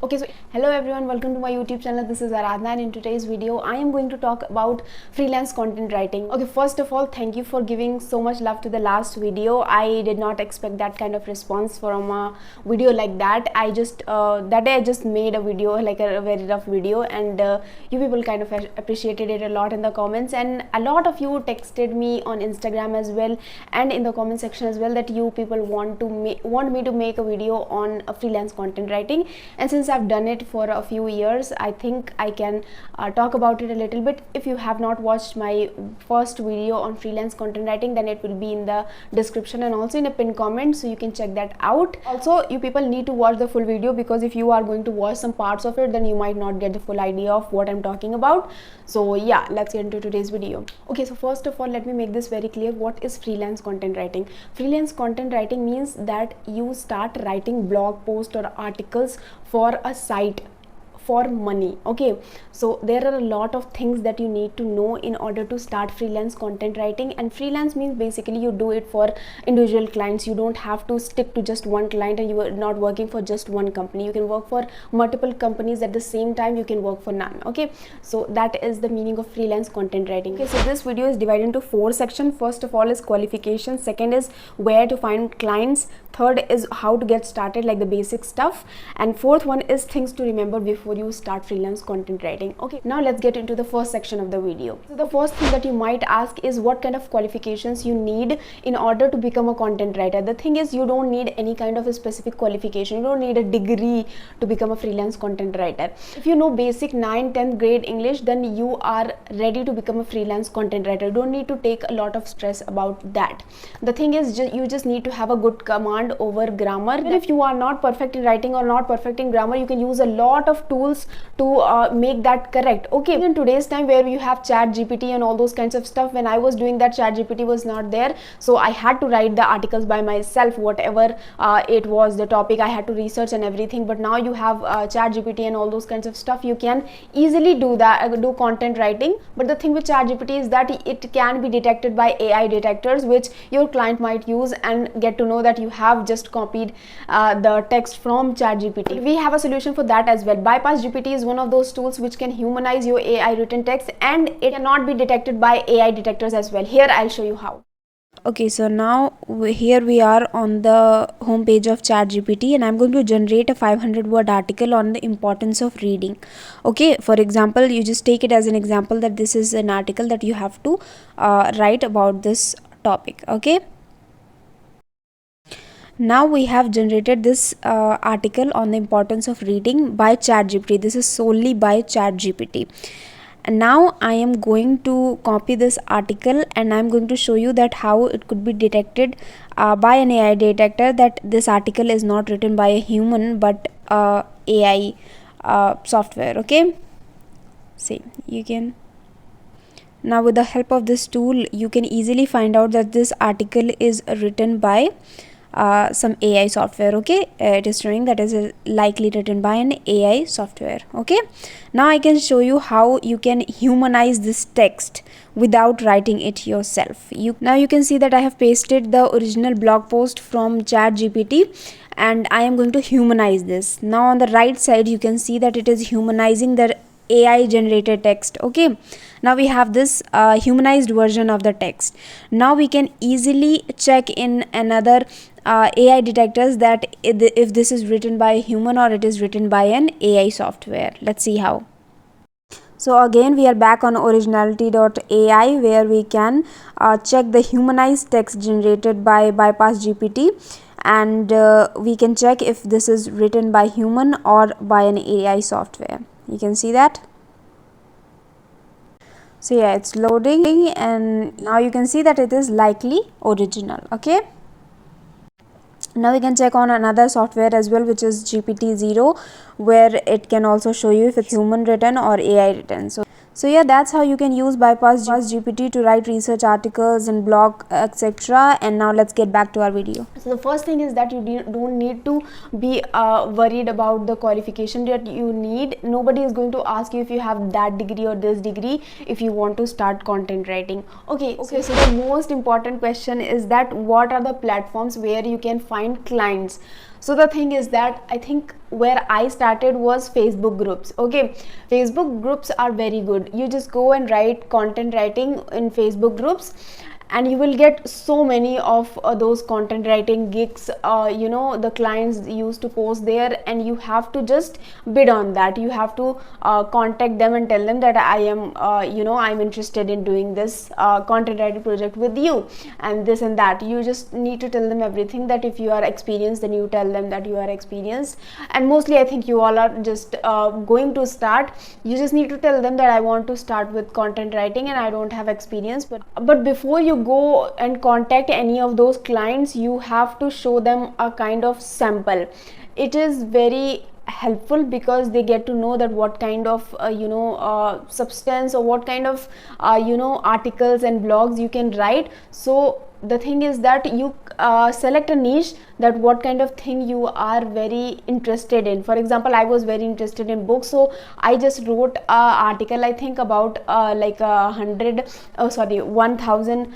Okay, so hello everyone, welcome to my YouTube channel. This is Aradhana, and in today's video I am going to talk about freelance content writing. Okay, first of all, thank you for giving so much love to the last video. I did not expect that kind of response from a video like that. I just that day I just made a video, like a very rough video, and you people kind of appreciated it a lot in the comments, and a lot of you texted me on Instagram as well and in the comment section as well that you people want me to make a video on a freelance content writing. And since I've done it for a few years, I think I can talk about it a little bit. If you have not watched my first video on freelance content writing, then it will be in the description and also in a pinned comment, so you can check that out. Also, you people need to watch the full video, because if you are going to watch some parts of it, then you might not get the full idea of what I'm talking about. So yeah, let's get into today's video. Okay, so first of all, let me make this very clear. What is freelance content writing? Freelance content writing means that you start writing blog posts or articles for a site for money. Okay, so there are a lot of things that you need to know in order to start freelance content writing. And freelance means basically you do it for individual clients. You don't have to stick to just one client, and you are not working for just one company. You can work for multiple companies at the same time. You can work for none. Okay, so that is the meaning of freelance content writing. Okay, so this video is divided into 4 sections. First of all is qualification, second is where to find clients, third is how to get started, like the basic stuff, and fourth one is things to remember before you start freelance content writing. Okay, now let's get into the first section of the video. So the first thing that you might ask is what kind of qualifications you need in order to become a content writer. The thing is, you don't need any kind of a specific qualification. You don't need a degree to become a freelance content writer. If you know basic 9th, 10th grade English, then you are ready to become a freelance content writer. You don't need to take a lot of stress about that. The thing is, you just need to have a good command over grammar. Even if you are not perfect in writing or not perfect in grammar, you can use a lot of tools to make that correct. Okay, in today's time where you have ChatGPT and all those kinds of stuff, when I was doing that, ChatGPT was not there, so I had to write the articles by myself. Whatever it was the topic, I had to research and everything. But now you have ChatGPT and all those kinds of stuff. You can easily do that, do content writing. But the thing with ChatGPT is that it can be detected by AI detectors, which your client might use and get to know that you have just copied the text from ChatGPT. We have a solution for that as well. BypassGPT is one of those tools which can humanize your AI written text, and it cannot be detected by AI detectors as well. Here I'll show you how. Okay, so now here we are on the home page of ChatGPT, and I'm going to generate a 500-word article on the importance of reading. Okay, for example, you just take it as an example that this is an article that you have to write about this topic. Okay, now we have generated this article on the importance of reading by ChatGPT. This is solely by ChatGPT. And now I am going to copy this article, and I'm going to show you that how it could be detected by an AI detector that this article is not written by a human but AI software. Okay, see, you can now, with the help of this tool, you can easily find out that this article is written by some AI software. Okay, it is showing that is likely written by an AI software. Okay, now I can show you how you can humanize this text without writing it yourself. Now you can see that I have pasted the original blog post from ChatGPT, and I am going to humanize this. Now on the right side you can see that it is humanizing the AI generated text. Okay, now we have this humanized version of the text. Now we can easily check in another AI detectors that if this is written by a human or it is written by an AI software. Let's see how. So again we are back on originality.ai, where we can check the humanized text generated by BypassGPT, and we can check if this is written by human or by an AI software. You can see that. So yeah, it's loading, and now you can see that it is likely original. Okay, now we can check on another software as well, which is GPT-0, where it can also show you if it's human written or AI written. So yeah, that's how you can use BypassGPT to write research articles and blog, etc. And now let's get back to our video. So the first thing is that you don't need to be worried about the qualification that you need. Nobody is going to ask you if you have that degree or this degree if you want to start content writing. Okay, so the most important question is that what are the platforms where you can find clients. So the thing is that I think where I started was Facebook groups. Okay, Facebook groups are very good. You just go and write content writing in Facebook groups, and you will get so many of those content writing gigs. The clients used to post there, and you have to just bid on that. You have to contact them and tell them that I am I'm interested in doing this content writing project with you, and this and that. You just need to tell them everything, that if you are experienced, then you tell them that you are experienced. And mostly I think you all are just going to start. You just need to tell them that I want to start with content writing and I don't have experience. But before you go and contact any of those clients, you have to show them a kind of sample. It is very helpful because they get to know that what kind of substance, or what kind of articles and blogs you can write. So the thing is that you select a niche, that what kind of thing you are very interested in. For example, I was very interested in books, so I just wrote a article, I think about 1000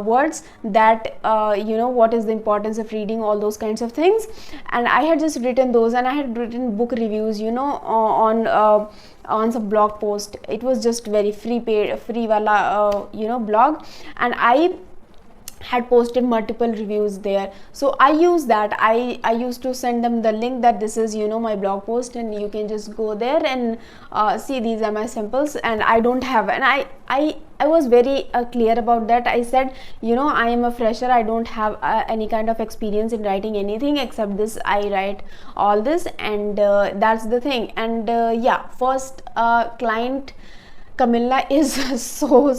words, that what is the importance of reading, all those kinds of things. And I had just written those, and I had written book reviews on some blog post. It was just very free wala blog, and I had posted multiple reviews there. So I use that. I used to send them the link that this is my blog post, and you can just go there and see, these are my samples. And I don't have, and I was very clear about that. I said, I am a fresher, I don't have any kind of experience in writing anything except this. I write all this, and that's the thing. And first client Camilla is so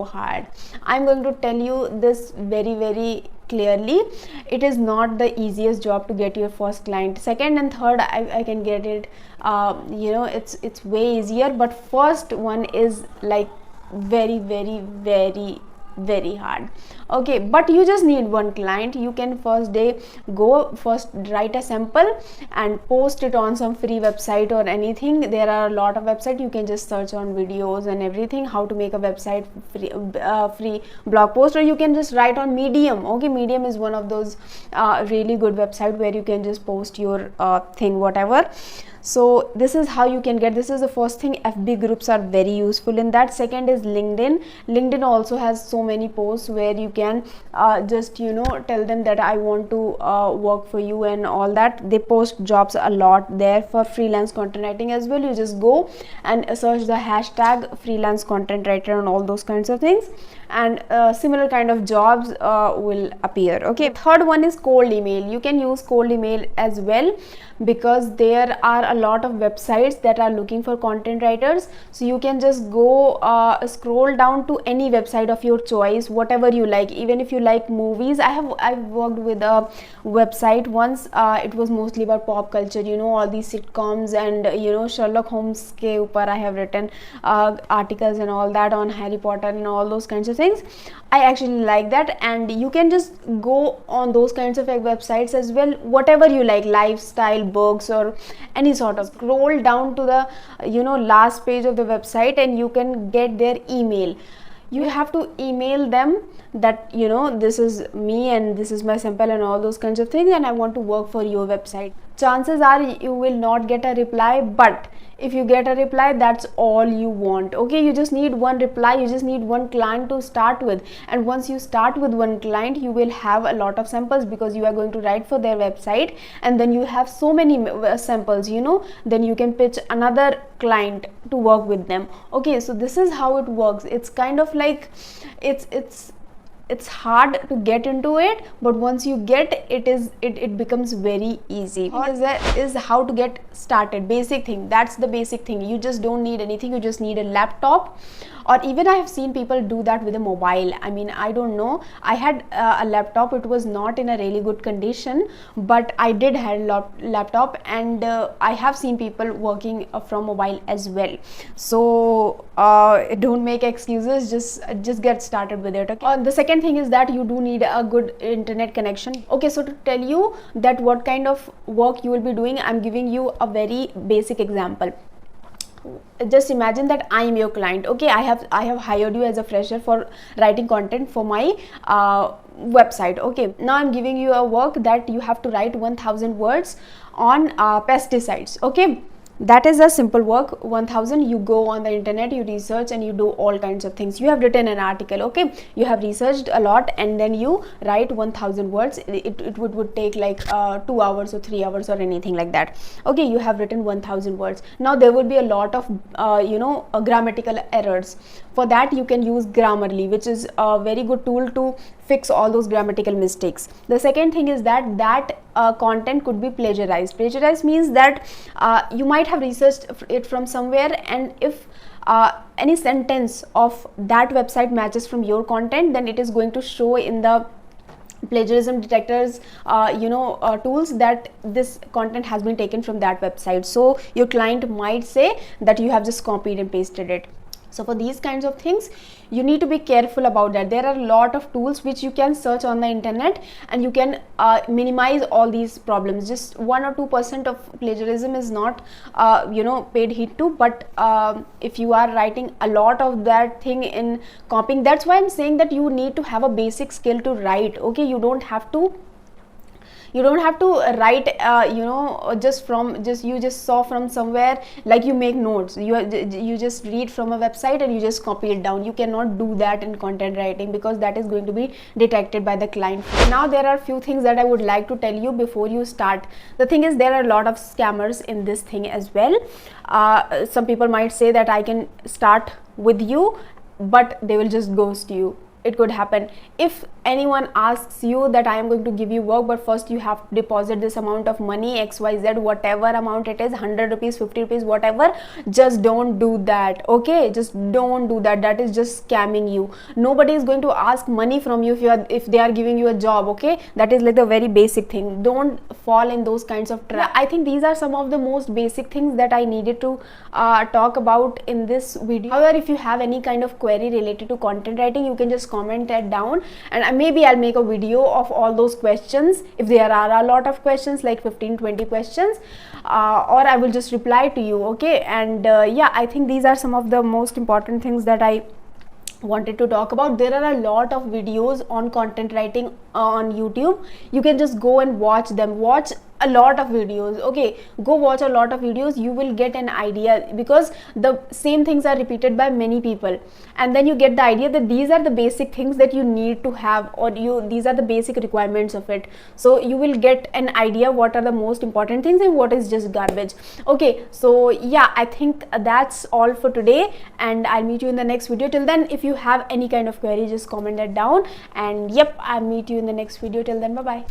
hard. I'm going to tell you this very, very clearly. It is not the easiest job to get your first client. Second and third, I can get it. It's way easier, but first one is like very, very, very, very hard. Okay, but you just need one client. You can first write a sample and post it on some free website or anything. There are a lot of websites. You can just search on videos and everything, how to make a website, free blog post, or you can just write on Medium. Okay, Medium is one of those really good website where you can just post your thing, whatever. So this is how you can get. This is the first thing. FB groups are very useful in that. Second is LinkedIn. LinkedIn also has so many posts where you can just tell them that I want to work for you and all that. They post jobs a lot there for freelance content writing as well. You just go and search the hashtag freelance content writer and all those kinds of things, and similar kind of jobs will appear. Okay, third one is cold email. You can use cold email as well, because there are a lot of websites that are looking for content writers. So you can just go scroll down to any website of your choice, whatever you like. Even if you like movies, I've worked with a website once. It was mostly about pop culture, all these sitcoms, and Sherlock Holmes ke upar I have written articles and all that, on Harry Potter and all those kinds of things. I actually like that, and you can just go on those kinds of websites as well, whatever you like, lifestyle, books, or any sort of. Scroll down to the last page of the website, and you can get their email. You have to email them that this is me and this is my sample and all those kinds of things, and I want to work for your website. Chances are you will not get a reply, but if you get a reply, that's all you want. Okay, you just need one reply. You just need one client to start with, and once you start with one client, you will have a lot of samples, because you are going to write for their website, and then you have so many samples, then you can pitch another client to work with them. Okay, so this is how it works. It's kind of like it's hard to get into it, but once you get it becomes very easy. Is how to get started. Basic thing, that's the basic thing. You just don't need anything. You just need a laptop, or even I have seen people do that with a mobile. I mean, I don't know, I had a laptop. It was not in a really good condition, but I did have a laptop, and I have seen people working from mobile as well. So don't make excuses, just get started with it. Okay, the second thing is that you do need a good internet connection. Okay, so to tell you that what kind of work you will be doing, I'm giving you a very basic example. just imagine that I am your client. Okay, I have hired you as a fresher for writing content for my website. Okay, now I'm giving you a work that you have to write 1000 words on pesticides. Okay, that is a simple work. 1000, you go on the internet, you research, and you do all kinds of things. You have written an article. Okay, you have researched a lot, and then you write 1000 words. It would take like 2 hours or 3 hours or anything like that. Okay, you have written 1000 words. Now there would be a lot of grammatical errors. For that you can use Grammarly, which is a very good tool to fix all those grammatical mistakes. The second thing is that content could be plagiarized. Plagiarized means that you might have researched it from somewhere, and if any sentence of that website matches from your content, then it is going to show in the plagiarism detectors tools that this content has been taken from that website. So your client might say that you have just copied and pasted it. So for these kinds of things, you need to be careful about that. There are a lot of tools which you can search on the internet, and you can minimize all these problems. Just 1 or 2% of plagiarism is not paid heed to, but if you are writing a lot of that thing in copying, that's why I'm saying that you need to have a basic skill to write. Okay, you don't have to write you just saw from somewhere, like you make notes, you just read from a website and you just copy it down. You cannot do that in content writing, because that is going to be detected by the client. Now there are few things that I would like to tell you before you start. The thing is, there are a lot of scammers in this thing as well. Some people might say that I can start with you, but they will just ghost you. It could happen. If anyone asks you that I am going to give you work, but first you have to deposit this amount of money, XYZ, whatever amount it is, 100 rupees, 50 rupees, whatever, just don't do that. Okay, just don't do that. That is just scamming you. Nobody is going to ask money from you if they are giving you a job. Okay, that is like the very basic thing. Don't fall in those kinds of traps. I think these are some of the most basic things that I needed to talk about in this video. However, if you have any kind of query related to content writing, you can just comment that down, and maybe I'll make a video of all those questions. If there are a lot of questions, like 15-20 questions, or I will just reply to you. Okay, and yeah, I think these are some of the most important things that I wanted to talk about. There are a lot of videos on content writing on YouTube. You can just go and watch them. Watch a lot of videos. Okay, go watch a lot of videos. You will get an idea, because the same things are repeated by many people, and then you get the idea that these are the basic things that you need to have, or these are the basic requirements of it. So you will get an idea what are the most important things and what is just garbage. Okay, so yeah, I think that's all for today, and I'll meet you in the next video. Till then, if you have any kind of query, just comment that down, and yep, I'll meet you in the next video. Till then, bye bye.